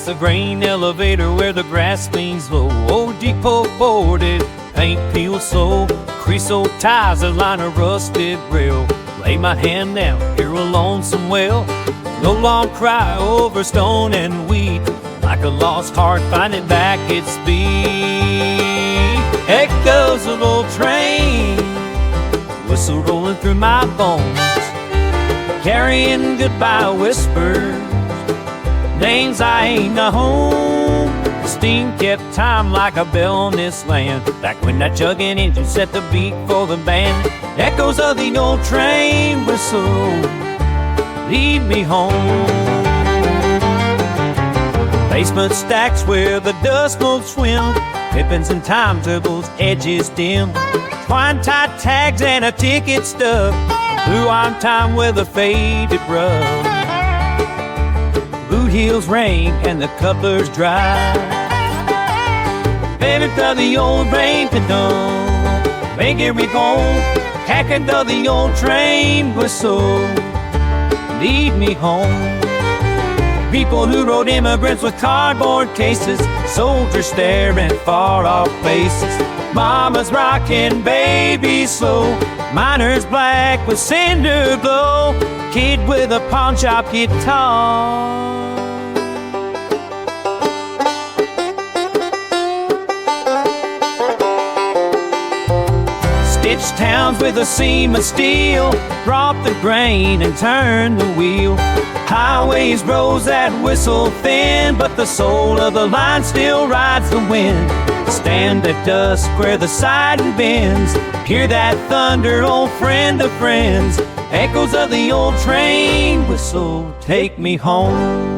a grain elevator where the grass leans low. Old depot boarded, paint peels slow. Creosote ties that line a rusted rail. Lay my hand down, hear a lonesome wail. No long cry over stone and weed. Like a lost heart finding back its speed. Echoes of old train, whistle rolling through my bones, carrying goodbye whispers, names I ain't known. Steam kept time like a bell in this land, back when that chugging engine set the beat for the band. Echoes of the old train whistle lead me home. Basement stacks where the dust motes swim, pippins and timetables, edges dim, twine tied tags and a ticket stub, blue on time with a faded rub. Boot heels rain and the couplers dry. Favorite of the old rain pedal, make it home. Hacking of the old train whistle lead me home. People who rode immigrants with cardboard cases, soldiers staring far off places, mamas rocking babies slow, miners black with cinder glow, kid with a pawn shop guitar. Stitched towns with a seam of steel, drop the grain and turn the wheel. Highways rose that whistle thin, but the soul of the line still rides the wind. Stand at dusk where the siding bends, hear that thunder, old friend of friends. Echoes of the old train whistle take me home.